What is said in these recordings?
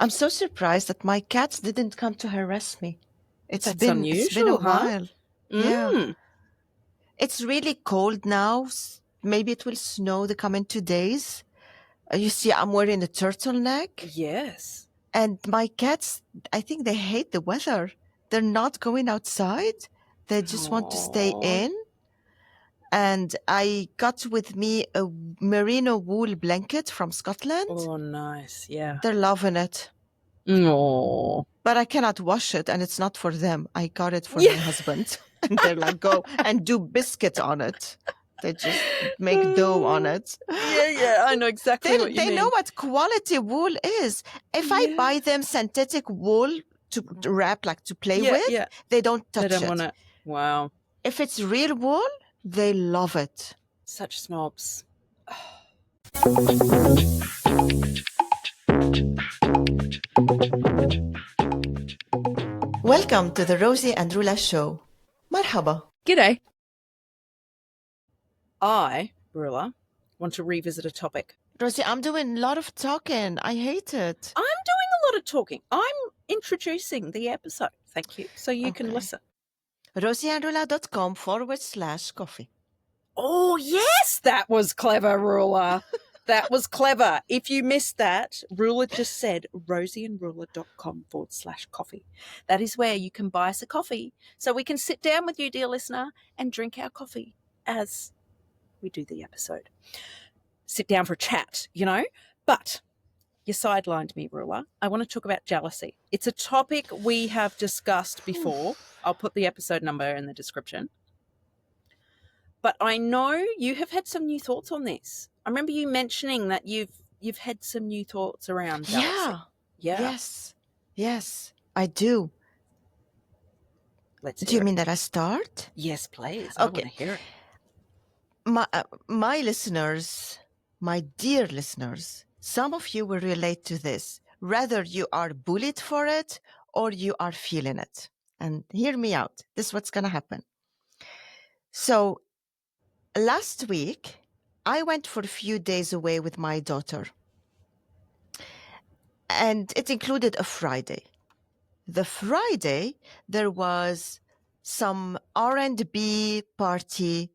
I'm so surprised that my cats didn't come to harass me. That's It's been a unusual, huh? while. Yeah. Mm. It's really cold now. Maybe it will snow the coming 2 days. You see, I'm wearing a turtleneck. Yes. And my cats, I think they hate the weather. They're not going outside. They just want to stay Aw. in. And I got with me a merino wool blanket from Scotland. Oh, nice. Yeah. They're loving it. Oh. But I cannot wash it, and it's not for them. I got it for Yeah. my husband. And they're like, go and do biscuit on it. They just make dough on it. Yeah. I know exactly what you mean. They know what quality wool is. If I buy them synthetic wool to wrap, like to play with, they don't touch They don't it. want it. Wow. If it's real wool, they love it. Such snobs. Welcome to the Rosie and Roula show. Marhaba. G'day. I, Roula, want to revisit a topic. Rosie, I'm doing a lot of talking. I hate it. I'm doing a lot of talking. I'm introducing the episode. Thank you. So you can listen. rosieandroula.com/coffee. Oh, yes, that was clever, Roula. That was clever. If you missed that, Roula just said rosieandroula.com/coffee. That is where you can buy us a coffee so we can sit down with you, dear listener, and drink our coffee as we do the episode. Sit down for a chat, you know. But you sidelined me, Roula. I want to talk about jealousy. It's a topic we have discussed before. I'll put the episode number in the description. But I know you have had some new thoughts on this. I remember you mentioning that you've had some new thoughts around jealousy. Yeah. Yes, I do. Let's hear Do you it. mean that I start? Yes, please. Okay. I want to hear it. My listeners, my dear listeners, some of you will relate to this. Whether you are bullied for it or you are feeling it. And hear me out. This is what's going to happen. So last week, I went for a few days away with my daughter. And it included a Friday. The Friday, there was some R&B party,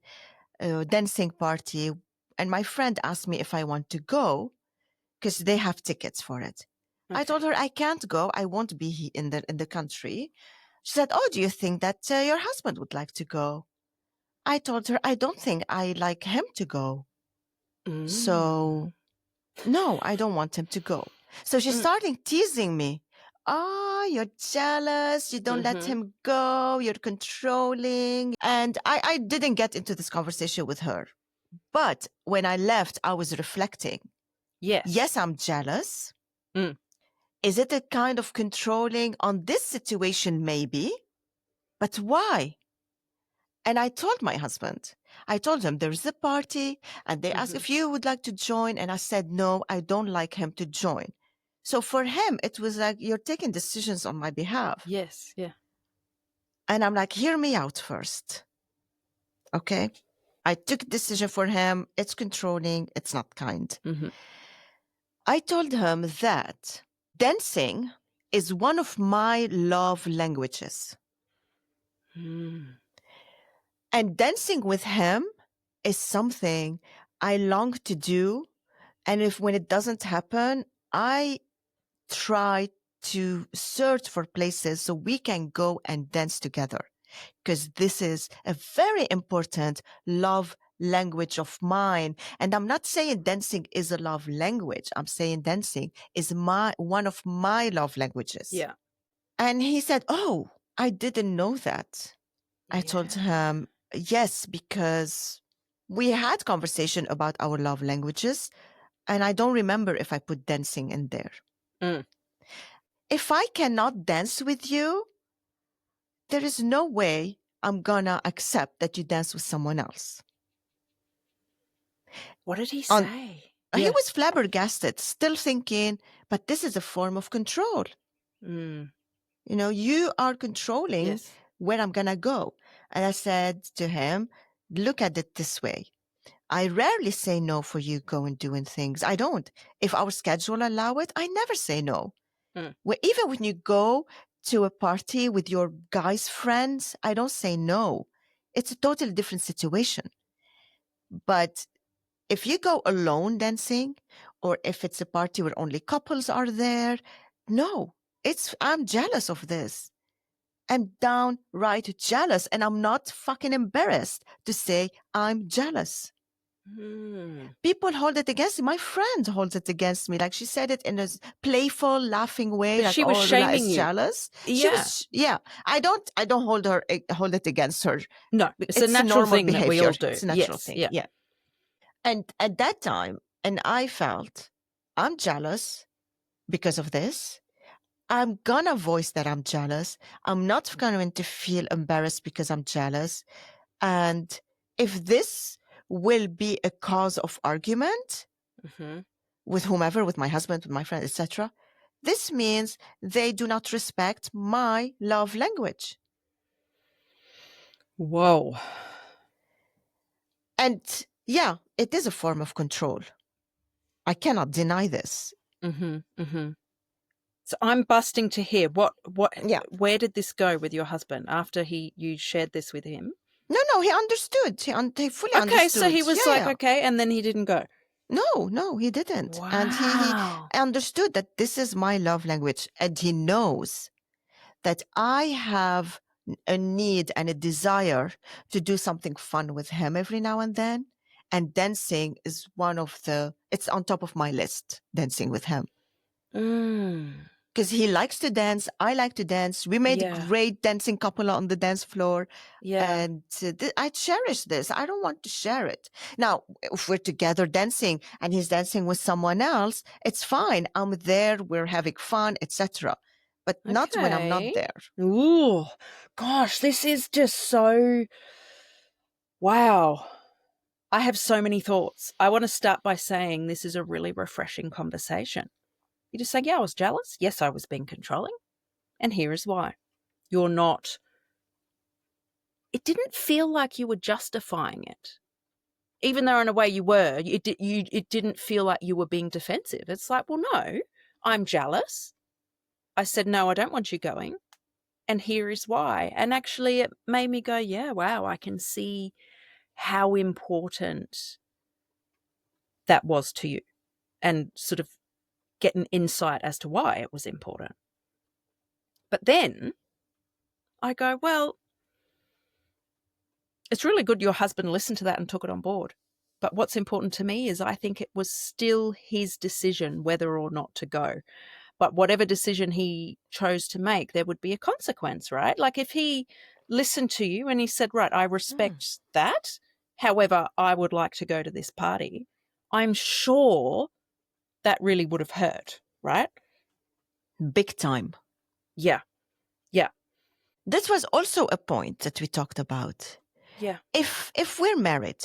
dancing party. And my friend asked me if I want to go because they have tickets for it. Okay. I told her I can't go. I won't be in the country. She said, oh, do you think that your husband would like to go? I told her, I don't think I like him to go. So, no, I don't want him to go. So she started teasing me. Oh, you're jealous. You don't let him go. You're controlling. And I didn't get into this conversation with her. But when I left, I was reflecting. Yes, I'm jealous. Is it a kind of controlling on this situation? Maybe. But why? And I told my husband, I told him there's a party and they asked if you would like to join. And I said, no, I don't like him to join. So for him, it was like, you're taking decisions on my behalf. Yes, yeah. And I'm like, hear me out first. Okay. I took a decision for him. It's controlling. It's not kind. I told him that dancing is one of my love languages. And dancing with him is something I long to do. And when it doesn't happen, I try to search for places so we can go and dance together. Because this is a very important love language of mine. And I'm not saying dancing is a love language. I'm saying dancing is one of my love languages. Yeah. And he said, oh, I didn't know that. I told him, yes, because we had conversation about our love languages. And I don't remember if I put dancing in there. If I cannot dance with you, there is no way I'm gonna accept that you dance with someone else. What did he say? He was flabbergasted, still thinking, but this is a form of control. You know, you are controlling where I'm gonna go. And I said to him, look at it this way. I rarely say no for you going doing things. I don't. If our schedule allow it, I never say no. Even when you go to a party with your guys' friends, I don't say no. It's a totally different situation. But if you go alone dancing, or if it's a party where only couples are there, no, I'm jealous of this. I'm downright jealous, and I'm not fucking embarrassed to say I'm jealous. People hold it against me. My friend holds it against me. Like, she said it in a playful, laughing way, But like, she was "Oh, Rula shaming is you. jealous." She Yeah. was, yeah. I don't hold it against her. No, it's a natural normal thing behavior. that we all do. It's a natural Yes, thing. yeah. Yeah. And at that time, and I felt I'm jealous because of this. I'm gonna voice that I'm jealous. I'm not going to feel embarrassed because I'm jealous. And if this will be a cause of argument with whomever, with my husband, with my friend, etc., this means they do not respect my love language. Whoa. And yeah, it is a form of control. I cannot deny this. So I'm busting to hear Yeah. where did this go with your husband after you shared this with him? No, he understood. He fully Okay, understood. so he was okay, and then he didn't go. No, he didn't. Wow. And he understood that this is my love language. And he knows that I have a need and a desire to do something fun with him every now and then. And dancing is it's on top of my list, dancing with him. Because he likes to dance. I like to dance. We made a great dancing couple on the dance floor. Yeah. And I cherish this. I don't want to share it. Now, if we're together dancing and he's dancing with someone else, it's fine. I'm there. We're having fun, etc. But not when I'm not there. Ooh, gosh, this is just so... Wow. I have so many thoughts. I want to start by saying this is a really refreshing conversation. You just say, yeah, I was jealous. Yes, I was being controlling. And here is why. You're not... It didn't feel like you were justifying it. Even though in a way you were, it didn't feel like you were being defensive. It's like, well, no, I'm jealous. I said, no, I don't want you going. And here is why. And actually it made me go, yeah, wow, I can see how important that was to you, and sort of get an insight as to why it was important. But then I go, well, it's really good your husband listened to that and took it on board. But what's important to me is I think it was still his decision whether or not to go. But whatever decision he chose to make, there would be a consequence, right? Like if he listened to you and he said, right, I respect that. However, I would like to go to this party. I'm sure that really would have hurt, right? Big time. Yeah. Yeah. This was also a point that we talked about. Yeah. If we're married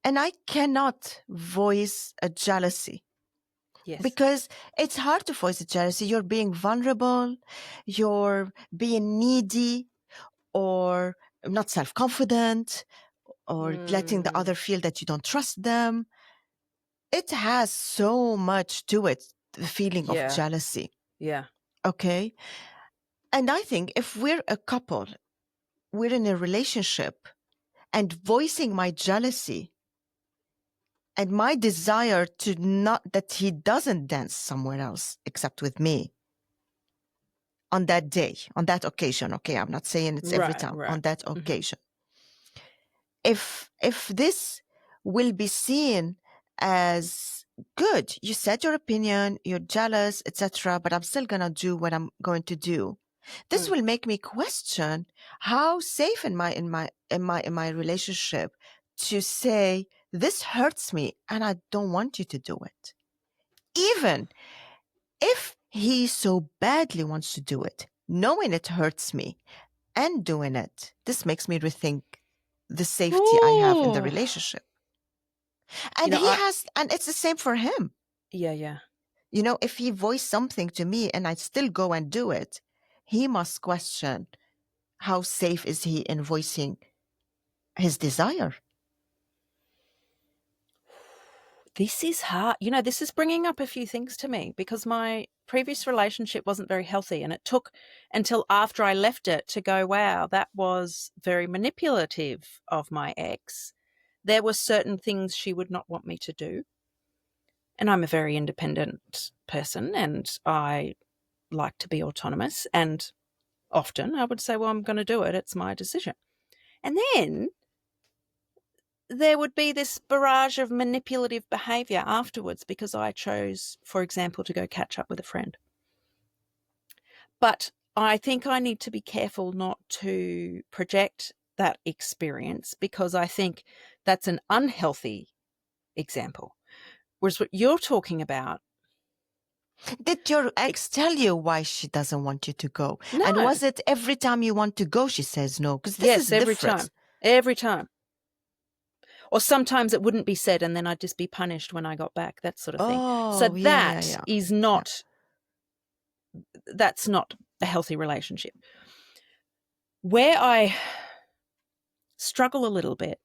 and I cannot voice a jealousy, Yes. because it's hard to voice a jealousy. You're being vulnerable, you're being needy, or not self-confident, or letting the other feel that you don't trust them. It has so much to it, the feeling of jealousy. Yeah. Okay. And I think if we're a couple, we're in a relationship, and voicing my jealousy and my desire to not that he doesn't dance somewhere else except with me on that day, on that occasion. Okay, I'm not saying it's every time. On that occasion. If this will be seen as good, you said your opinion, you're jealous, etc., but I'm still gonna do what I'm going to do. This will make me question how safe in my relationship to say this hurts me and I don't want you to do it. Even if he so badly wants to do it, knowing it hurts me and doing it, this makes me rethink the safety I have in the relationship. And and it's the same for him. Yeah. If he voiced something to me and I still go and do it, he must question how safe is he in voicing his desire. This is hard. This is bringing up a few things to me because my previous relationship wasn't very healthy, and it took until after I left it to go, wow, that was very manipulative of my ex. There were certain things she would not want me to do. And I'm a very independent person, and I like to be autonomous. And often I would say, well, I'm going to do it. It's my decision. And then there would be this barrage of manipulative behavior afterwards because I chose, for example, to go catch up with a friend. But I think I need to be careful not to project that experience because I think that's an unhealthy example. Whereas what you're talking about, Did your ex tell you why she doesn't want you to go? And no. was it every time you want to go, she says no? Because this Yes, is every different. time. Every time. Or sometimes it wouldn't be said and then I'd just be punished when I got back, that sort of thing. So Oh, that yeah. is not, that's not a healthy relationship. Where I struggle a little bit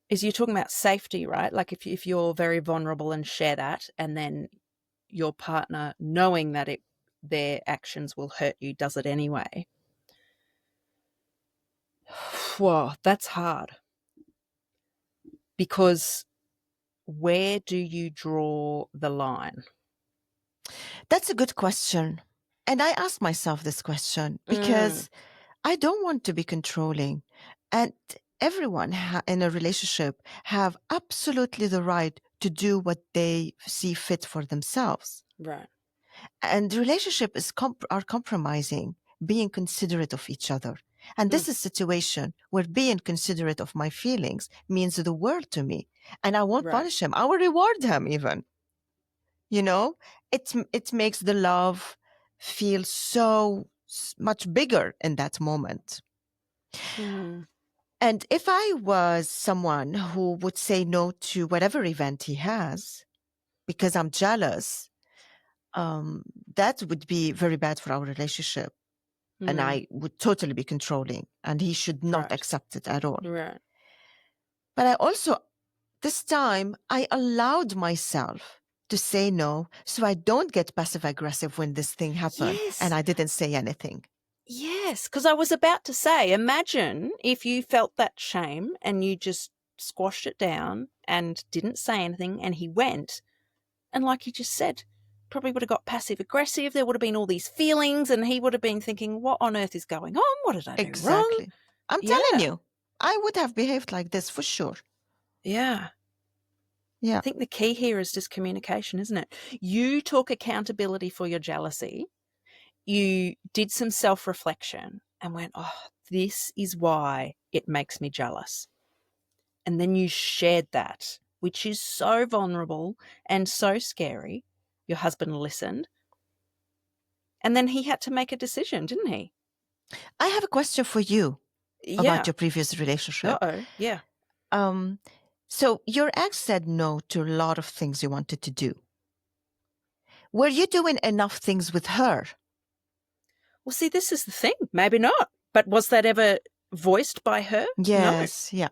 is you're talking about safety, right? Like if you're very vulnerable and share that, and then your partner, knowing that their actions will hurt you, does it anyway. Whoa, that's hard. Because where do you draw the line? That's a good question. And I ask myself this question because I don't want to be controlling. And everyone in a relationship have absolutely the right to do what they see fit for themselves. Right. And relationship is are compromising, being considerate of each other. And this is a situation where being considerate of my feelings means the world to me. And I won't Right. punish him. I will reward him even. You know, it makes the love feel so much bigger in that moment. And if I was someone who would say no to whatever event he has because I'm jealous, that would be very bad for our relationship. And I would totally be controlling, and he should not accept it at all. Right. But I also, this time, I allowed myself to say no so I don't get passive aggressive when this thing happened and I didn't say anything. Yes, because I was about to say, imagine if you felt that shame and you just squashed it down and didn't say anything, and he went, and like you just said, probably would have got passive aggressive. There would have been all these feelings, and he would have been thinking, what on earth is going on? What did I do wrong? Exactly. I'm telling you, I would have behaved like this for sure. Yeah. Yeah. I think the key here is just communication, isn't it? You took accountability for your jealousy. You did some self-reflection and went, oh, this is why it makes me jealous. And then you shared that, which is so vulnerable and so scary. Your husband listened. And then he had to make a decision, didn't he? I have a question for you about your previous relationship. Uh-oh, yeah. So your ex said no to a lot of things you wanted to do. Were you doing enough things with her? Well, see, this is the thing. Maybe not. But was that ever voiced by her? Yes, No. yeah.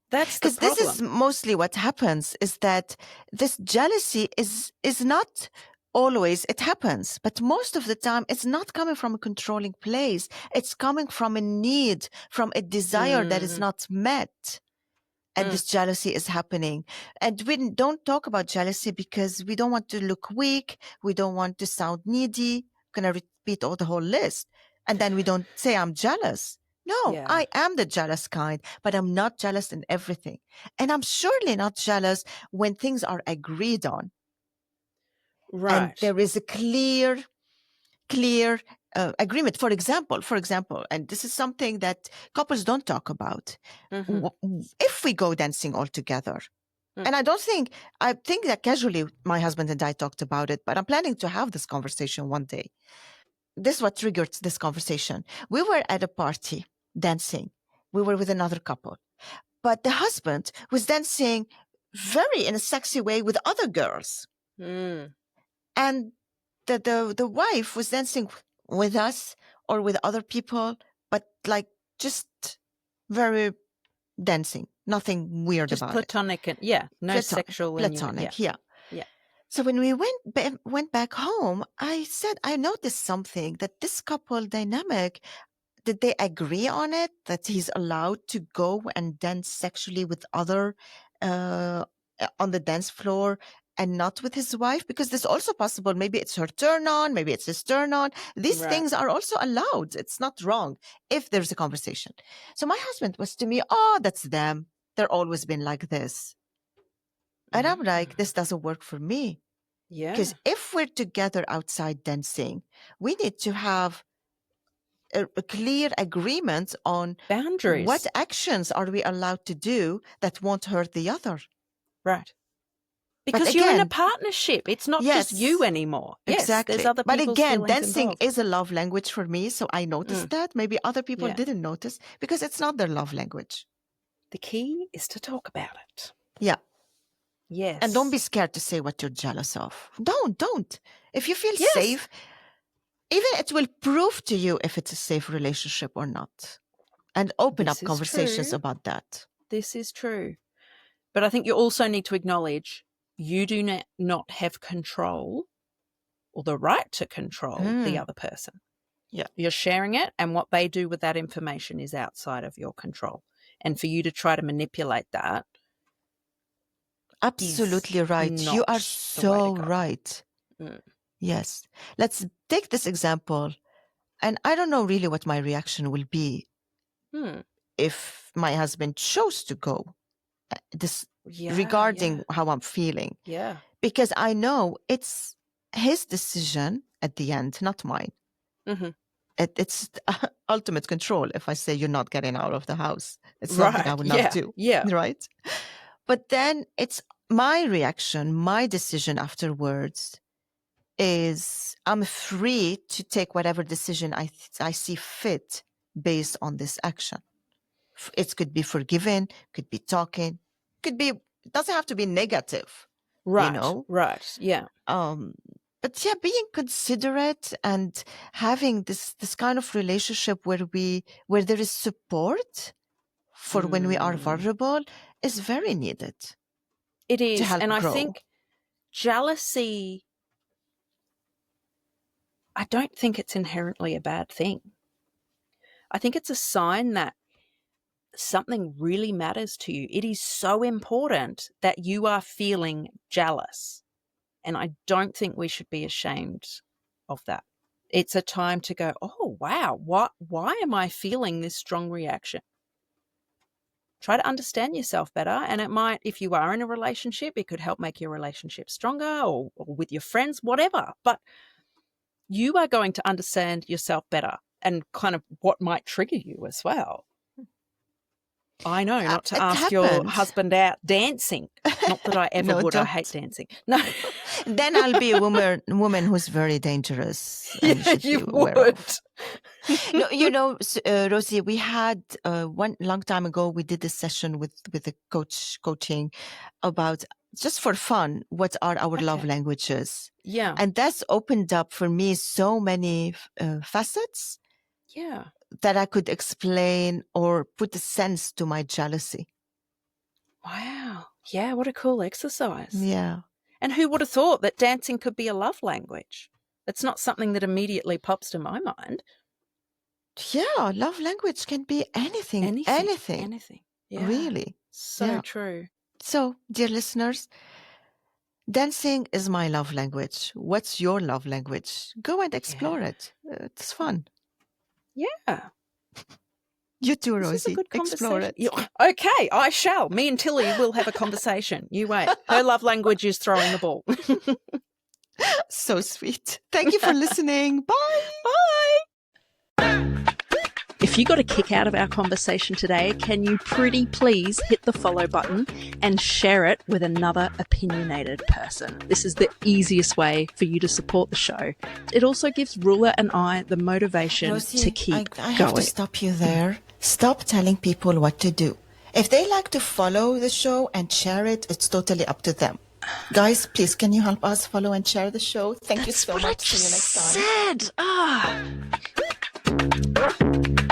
That's the problem. Because this is mostly what happens, is that this jealousy is not always, it happens, but most of the time it's not coming from a controlling place. It's coming from a need, from a desire that is not met. And this jealousy is happening. And we don't talk about jealousy because we don't want to look weak. We don't want to sound needy. I'm going to repeat all the whole list. And then we don't say I'm jealous. No, I am the jealous kind, but I'm not jealous in everything. And I'm surely not jealous when things are agreed on. Right. And there is a clear agreement. For example, and this is something that couples don't talk about. If we go dancing all together, and I think that casually my husband and I talked about it, but I'm planning to have this conversation one day. This is what triggered this conversation. We were at a party dancing. We were with another couple, but the husband was dancing very in a sexy way with other girls. And the wife was dancing with us or with other people, but like just very dancing. Nothing weird Just about platonic and no sexual platonic. Yeah. So when we went back home, I said I noticed something, that this couple dynamic, did they agree on it, that he's allowed to go and dance sexually with other on the dance floor and not with his wife? Because this is also possible. Maybe it's her turn on, maybe it's his turn on. These Right. things are also allowed. It's not wrong if there's a conversation. So my husband was to me, oh, that's them. They're always been like this. And I'm like, this doesn't work for me. Yeah. Because if we're together outside dancing, we need to have a clear agreement on Boundaries. what actions are we allowed to do that won't hurt the other. Right. But Because you're in a again, partnership. It's not just you anymore. Yes, exactly. there's other But people's again, feelings dancing involved. is a love language for me, so I noticed that. Maybe other people didn't notice because it's not their love language. The key is to talk about it. Yeah. Yes. And don't be scared to say what you're jealous of. Don't. If you feel safe, even it will prove to you if it's a safe relationship or not. And open up conversations about that. This is true. But I think you also need to acknowledge you do not have control or the right to control the other person. Yeah. You're sharing it, and what they do with that information is outside of your control. And for you to try to manipulate that. Absolutely right. You are so right. Yes. Let's take this example. And I don't know really what my reaction will be if my husband chose to go regarding how I'm feeling. Yeah. Because I know it's his decision at the end, not mine. Mm-hmm. It's ultimate control. If I say you're not getting out of the house, it's something I would not do. Yeah. Right. But then it's my reaction, my decision afterwards is I'm free to take whatever decision I see fit based on this action. It could be forgiving, could be talking, it doesn't have to be negative. Right. You know? Right. Yeah. But yeah, being considerate and having this kind of relationship where there is support for when we are vulnerable is very needed. It is. To help and grow. I think jealousy, I don't think it's inherently a bad thing. I think it's a sign that something really matters to you. It is so important that you are feeling jealous. And I don't think we should be ashamed of that. It's a time to go, oh, wow, why am I feeling this strong reaction? Try to understand yourself better. And it might, if you are in a relationship, it could help make your relationship stronger or with your friends, whatever. But you are going to understand yourself better and kind of what might trigger you as well. I know, not to ask your husband out dancing. Not that I ever would. Don't. I hate dancing. No. Then I'll be a woman who's very dangerous. Yeah, you would. No, you know, Rosie, we had one long time ago, we did a session with a coaching about, just for fun, what are our love languages? Yeah. And that's opened up for me so many facets. Yeah. That I could explain or put a sense to my jealousy. Wow. Yeah, what a cool exercise. Yeah. And who would have thought that dancing could be a love language? It's not something that immediately pops to my mind. Yeah, love language can be anything. Anything. Yeah. Really. So true. So, dear listeners, dancing is my love language. What's your love language? Go and explore it. It's fun. Yeah. You too, Rosie. This is a good explore it. Okay, I shall. Me and Tilly will have a conversation. You wait. Her love language is throwing the ball. So sweet. Thank you for listening. Bye. Bye. If you got a kick out of our conversation today, can you pretty please hit the follow button and share it with another opinionated person? This is the easiest way for you to support the show. It also gives Roula and I the motivation Rosie, to keep I have going. to stop you there. Stop telling people what to do. If they like to follow the show and share it, it's totally up to them. Guys, please, can you help us follow and share the show? Thank you so much. See you next time. Said.